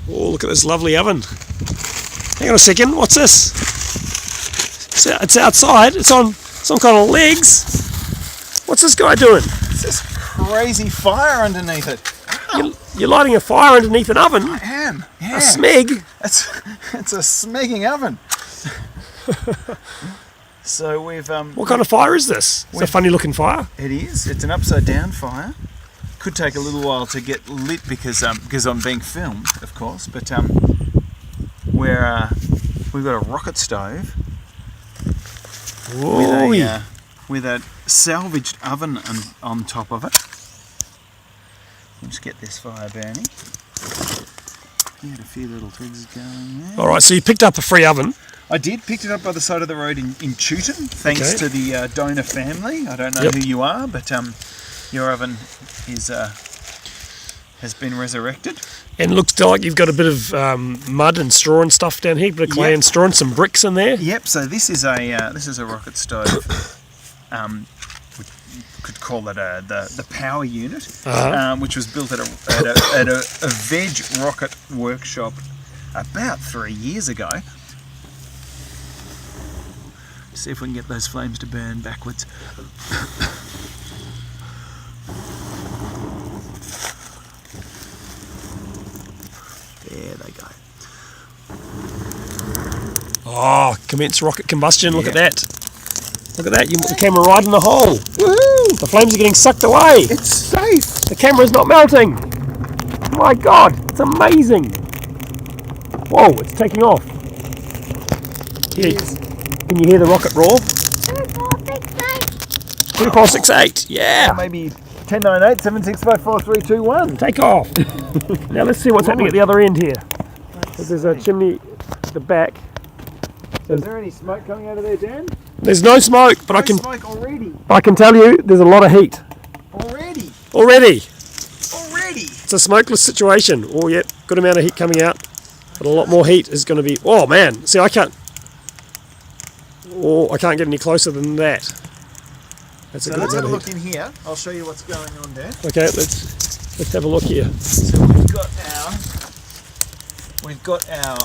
Oh, look at this lovely oven. Hang on a second, what's this? It's outside, it's on some kind of legs. What's this guy doing? It's this crazy fire underneath it. You're lighting a fire underneath an oven? I am, yeah. A smeg? It's a smegging oven. So we've... what kind of fire is this? It's a funny looking fire. It is. It's an upside down fire. Could take a little while to get lit because I'm being filmed, of course. But we've got a rocket stove with a salvaged oven on top of it. Let's get this fire burning. Get a few little twigs going there. All right, so you picked up a free oven. I did. Picked it up by the side of the road in Tooten, thanks to the donor family. I don't know who you are, but your oven has been resurrected. And looks like you've got a bit of mud and straw and stuff down here, a bit of clay and straw and some bricks in there. Yep. So this is a rocket stove. We could call it the power unit, which was built at a veg rocket workshop about 3 years ago. See if we can get those flames to burn backwards. There they go. Oh, commence rocket combustion. Look at that. Look at that. You put the camera right in the hole. Woohoo! The flames are getting sucked away. It's safe. The camera's not melting. My God, it's amazing. Whoa, it's taking off. Here, can you hear the rocket roar? 2468. Yeah. Or maybe 1098 765 4321. Take off. Now let's see what's happening at the other end here. So there's a chimney at the back. So is there any smoke coming out of there, Dan? There's no smoke, but smoke already. I can tell you there's a lot of heat. Already. It's a smokeless situation. Oh, yep, good amount of heat coming out. But a lot more heat is going to be... Oh, man. See, I can't get any closer than that. That's a good let's have a look in here. I'll show you what's going on there. Okay, let's have a look here. So we've got our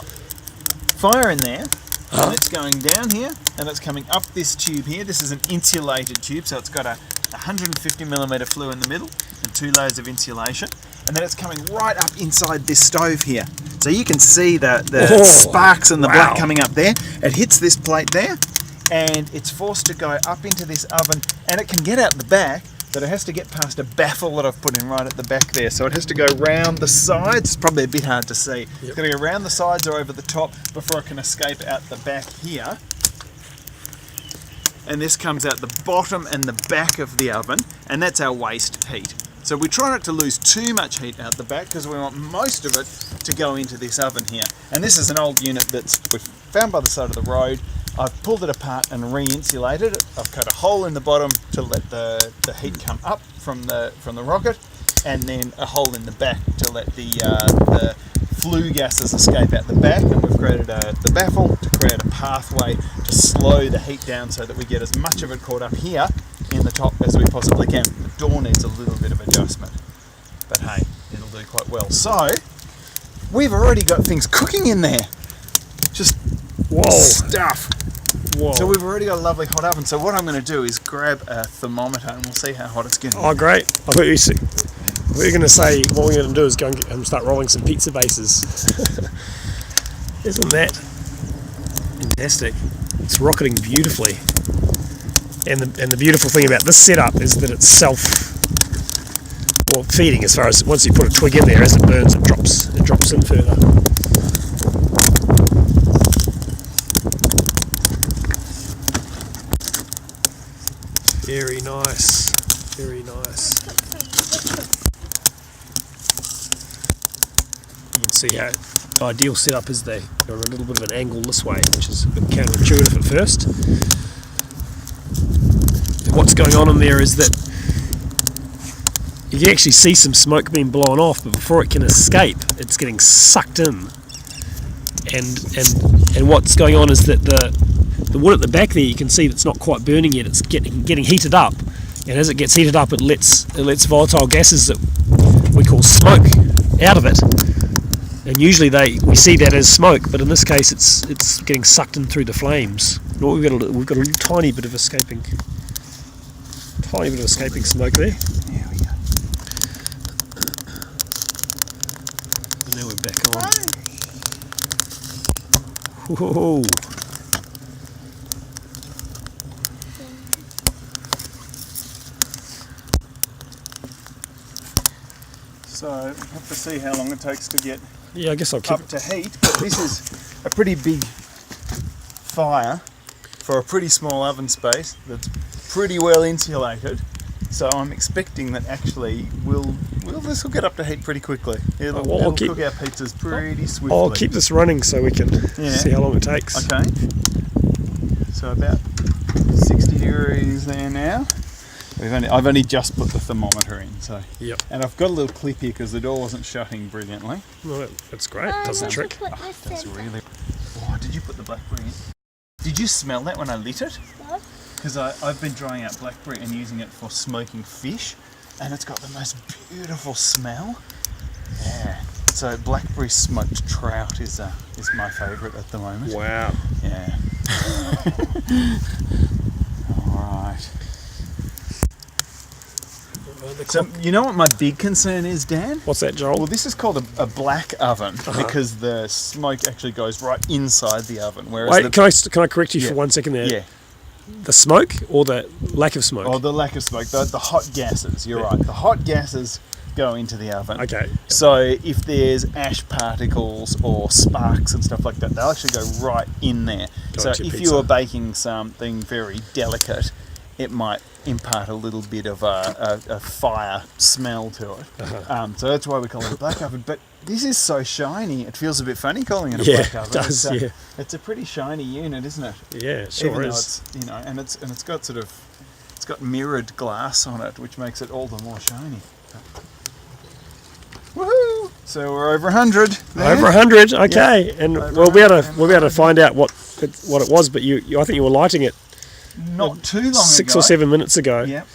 fire in there. And it's going down here, and it's coming up this tube here. This is an insulated tube, so it's got a 150mm flue in the middle and 2 layers of insulation. And then it's coming right up inside this stove here. So you can see the sparks and the black coming up there. It hits this plate there, and it's forced to go up into this oven, and it can get out the back, but it has to get past a baffle that I've put in right at the back there. So it has to go round the sides. It's probably a bit hard to see. It's got to go around the sides or over the top before it can escape out the back here. And this comes out the bottom and the back of the oven, and that's our waste heat. So we try not to lose too much heat out the back because we want most of it to go into this oven here. And this is an old unit that's we found by the side of the road. I've pulled it apart and re-insulated it. I've cut a hole in the bottom to let the heat come up from the rocket, and then a hole in the back to let the flue gases escape out the back. And we've created the baffle to create a pathway to slow the heat down so that we get as much of it caught up here in the top as we possibly can. The door needs a little bit of adjustment, but hey, it'll do quite well. So we've already got things cooking in there. Just stuff. Whoa. So we've already got a lovely hot oven. So what I'm going to do is grab a thermometer and we'll see how hot it's getting. Oh, great. I thought you were going to say what we're going to do is go and start rolling some pizza bases. Isn't that fantastic? It's rocketing beautifully. And the beautiful thing about this setup is that it's self-feeding as far as once you put a twig in there, as it burns, it drops in further. Very nice, very nice. You can see how the ideal setup is there. You're a little bit of an angle this way, which is a bit counterintuitive at first. And what's going on in there is that you can actually see some smoke being blown off, but before it can escape, it's getting sucked in. And what's going on is that the wood at the back there, you can see that's not quite burning yet. It's getting heated up, and as it gets heated up, it lets volatile gases that we call smoke out of it, And usually we see that as smoke, but in this case it's getting sucked in through the flames. We've got a little tiny bit of escaping smoke there. There we go. And now we're back on. Whoa. So we have to see how long it takes to get Yeah, I guess I'll keep up to heat. But this is a pretty big fire for a pretty small oven space that's pretty well insulated. So I'm expecting that actually this will get up to heat pretty quickly. It'll cook our pizzas pretty swiftly. I'll keep this running so we can see how long it takes. Okay. So about 60 degrees there now. I've only just put the thermometer in, so. Yep. And I've got a little clip here because the door wasn't shutting brilliantly. Well, that's great. Does the trick. That's really. Oh, did you put the blackberry in? Did you smell that when I lit it? No. Because I've been drying out blackberry and using it for smoking fish, and it's got the most beautiful smell. Yeah. So blackberry smoked trout is my favourite at the moment. Wow. Yeah. All right. So you know what my big concern is, Dan? What's that, Joel? Well, this is called a black oven because the smoke actually goes right inside the oven. Whereas Wait, can I correct you for 1 second there? Yeah. The smoke or the lack of smoke? Oh, the lack of smoke. The hot gases. You're right. The hot gases go into the oven. Okay. So if there's ash particles or sparks and stuff like that, they'll actually go right in there. So if you are baking something very delicate, it might impart a little bit of a fire smell to it. So that's why we call it a black oven. But this is so shiny, it feels a bit funny calling it a black oven. It does, It's a pretty shiny unit, isn't it? Yeah, it sure Even though is. it's, and it's got mirrored glass on it, which makes it all the more shiny. Woohoo! So we're over 100. There. Over 100, okay. Yeah. And Over we'll be able to find out what it was. But I think you were lighting it not too long 6 ago. or 7 minutes ago. Yep.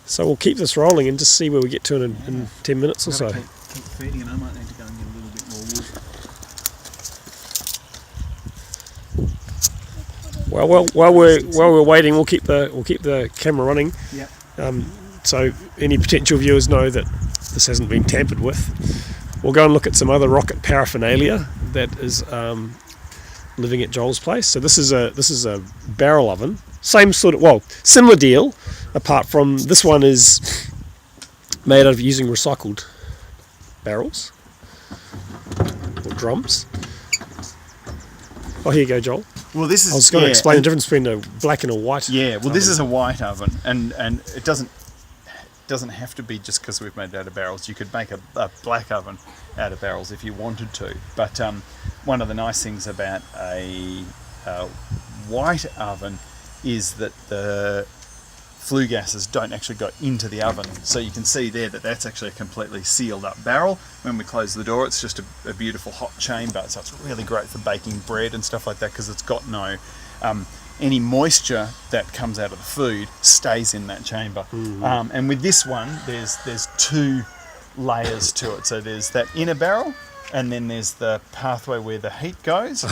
So we'll keep this rolling and just see where we get to in 10 minutes or so. Keep feeding, and I might need to go and get a little bit more wood. Well, while we're waiting, we'll keep the camera running. Yep. So any potential viewers know that this hasn't been tampered with. We'll go and look at some other rocket paraphernalia that is living at Joel's place. So this is a barrel oven, similar deal, apart from this one is made out of using recycled barrels or drums. Oh, here you go, Joel. Well, this is. I was going to explain the difference between a black and a white. Yeah. Well, oven. this is a white oven, and it doesn't have to be just because we've made it out of barrels. You could make a black oven out of barrels if you wanted to. But one of the nice things about a white oven is that the flue gases don't actually go into the oven. So you can see there that that's actually a completely sealed up barrel. When we close the door, it's just a beautiful hot chamber. So it's really great for baking bread and stuff like that because it's got no... any moisture that comes out of the food stays in that chamber. And with this one, there's two layers to it. So there's that inner barrel, and then there's the pathway where the heat goes,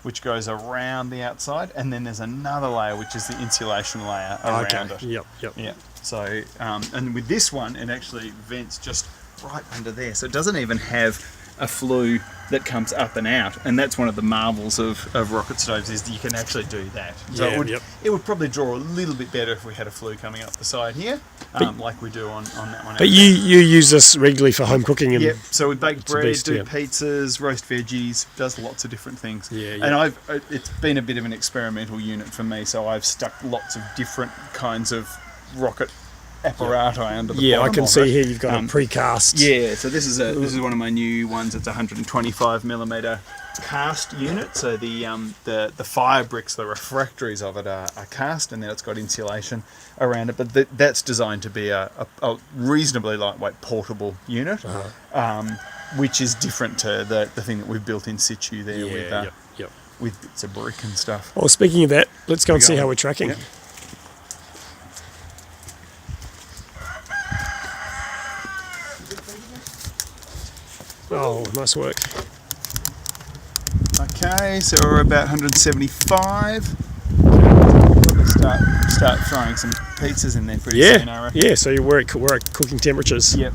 which goes around the outside, and then there's another layer, which is the insulation layer around it. Yep. Yeah. So, and with this one, it actually vents just right under there. So it doesn't even have a flue that comes up and out, and that's one of the marvels of rocket stoves is that you can actually do that. So it would probably draw a little bit better if we had a flue coming up the side here, like we do on that one. But you use this regularly for home cooking, and so we bake bread, do pizzas, roast veggies, does lots of different things. And it's been a bit of an experimental unit for me, so I've stuck lots of different kinds of rocket apparatus under the bottom I can of see it. here you've got a precast. Yeah, so this is one of my new ones. It's a 125mm cast unit. So the fire bricks, the refractories of it are cast, and then it's got insulation around it. But that's designed to be a reasonably lightweight portable unit, which is different to the thing that we've built in situ there with bits of brick and stuff. Well, speaking of that, let's go and see how we're tracking. Yep. Oh, nice work. Okay, so we're about 175. Probably start throwing some pizzas in there pretty soon, I reckon. Yeah. So we're at cooking temperatures. Yep.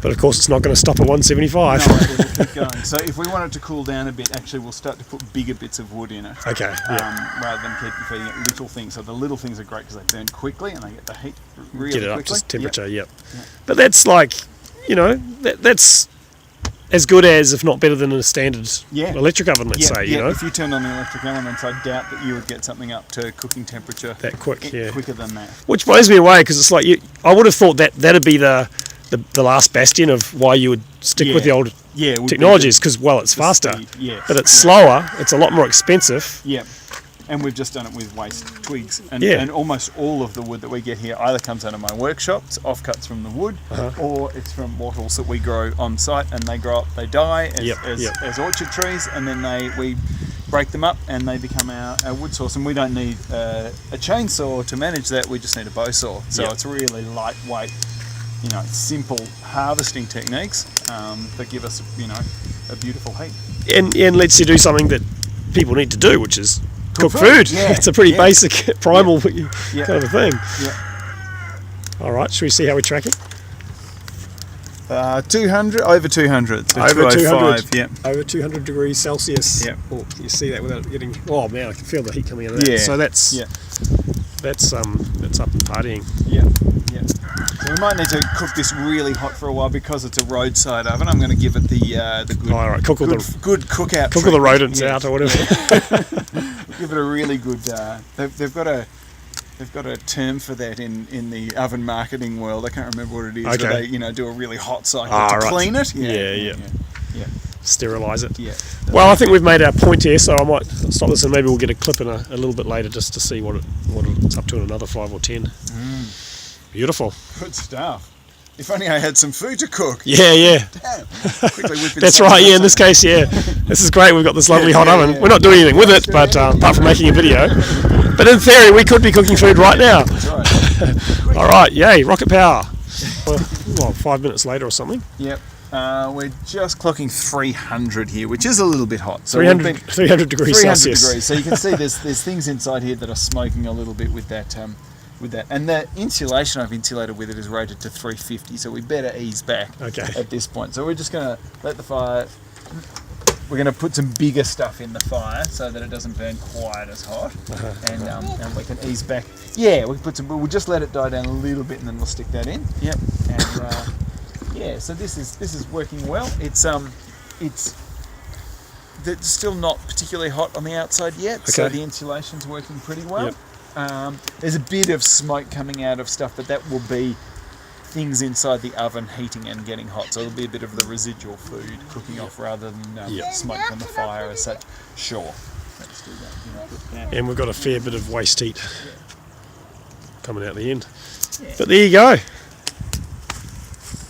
But of course, it's not going to stop at 175. No, it'll keep going. So if we want it to cool down a bit, actually we'll start to put bigger bits of wood in it. Okay. Rather than keep feeding it little things. So the little things are great because they burn quickly and they get the heat really Get it quickly. up to temperature. Yep. Yep. But that's like, that's as good as, if not better than, a standard electric oven. Let's say. If you turned on the electric elements, I doubt that you would get something up to cooking temperature that quick. Quicker than that. Which blows me away, because it's like I would have thought that'd be the last bastion of why you would stick with the old technologies, because it's faster, but it's slower, it's a lot more expensive. And we've just done it with waste twigs, and almost all of the wood that we get here either comes out of my workshop, it's offcuts from the wood, or it's from wattles that we grow on site, and they grow up, they die as orchard trees, and then we break them up and they become our wood source, and we don't need a chainsaw to manage that, we just need a bow saw. So it's really lightweight, simple harvesting techniques that give us, a beautiful heat. And lets you do something that people need to do, which is cook food. It's a pretty basic, primal kind of a thing. All right, should we see how we're tracking? 200, over 200. So over 200. Over 200 degrees Celsius. Oh, you see that without getting. Oh man, I can feel the heat coming out of that. So that's up and partying. So we might need to cook this really hot for a while because it's a roadside oven. I'm going to give it the good, good cookout. Cook all the rodents out or whatever. Give it a really good. They've got a term for that in the oven marketing world. I can't remember what it is. Okay. Where they do a really hot cycle to clean it. Sterilise it. Well, I think we've made our point here, so I might stop this and maybe we'll get a clip in a little bit later just to see what it's up to in another 5 or 10. Beautiful. Good stuff. If only I had some food to cook. Damn. Quickly whip in. That's right. In this case, this is great. We've got this lovely hot oven. We're not doing anything with it, but apart from making a video. But in theory, we could be cooking food right now. That's right. All right. Yay! Rocket power. Well, 5 minutes later or something. We're just clocking 300 here, which is a little bit hot. So 300 degrees Celsius. Degrees. So you can see there's things inside here that are smoking a little bit with that. And the insulation I've insulated with it is rated to 350, so we better ease back at this point. So we're just going to let the fire. We're going to put some bigger stuff in the fire so that it doesn't burn quite as hot, and we can ease back. We can put some. We'll just let it die down a little bit, and then we'll stick that in. And so this is working well. It's still not particularly hot on the outside yet, so the insulation's working pretty well. There's a bit of smoke coming out of stuff, but that will be things inside the oven heating and getting hot, so it'll be a bit of the residual food cooking off rather than smoke from the fire as such. Let's do that. And we've got a fair bit of waste heat coming out the end. But there you go.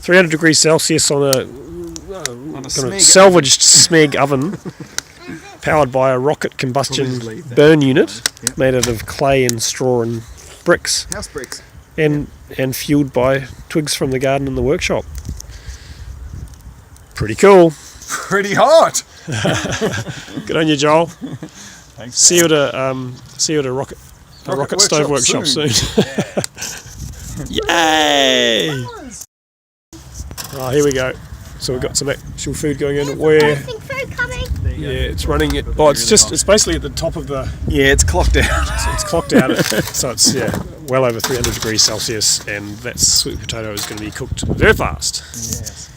300 degrees Celsius on a salvaged Smeg oven. Powered by a rocket combustion burn unit made out of clay and straw and bricks. House bricks. And fueled by twigs from the garden and the workshop. Pretty cool. Pretty hot. Good on you, Joel. Thanks. See you at a rocket stove workshop soon. Yay! Oh, here we go. So we've got some actual food going in. It's running it. Oh, it's basically at the top of the. It's clocked out. It's clocked out. So it's well over 300 degrees Celsius, and that sweet potato is going to be cooked very fast. Yes.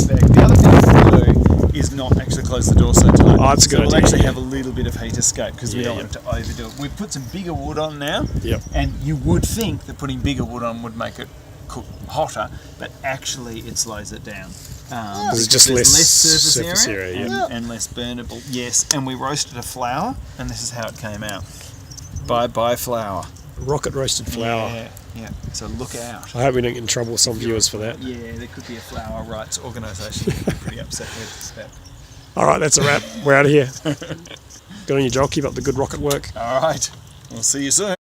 The other thing we'll do is not actually close the door so tight. Oh, that's a good idea. We'll actually have a little bit of heat escape because we don't want it to overdo it. We've put some bigger wood on now, and you would think that putting bigger wood on would make it cook hotter, but actually it slows it down. There's just less surface area and less burnable. Yes, and we roasted a flour, and this is how it came out. Bye flour. Rocket roasted flour. So look out. I hope we don't get in trouble with some viewers for that. There could be a flower rights organisation who'd be pretty upset with that. All right, that's a wrap. We're out of here. Good on you, Joel. Keep up the good rocket work. All right. We'll see you soon.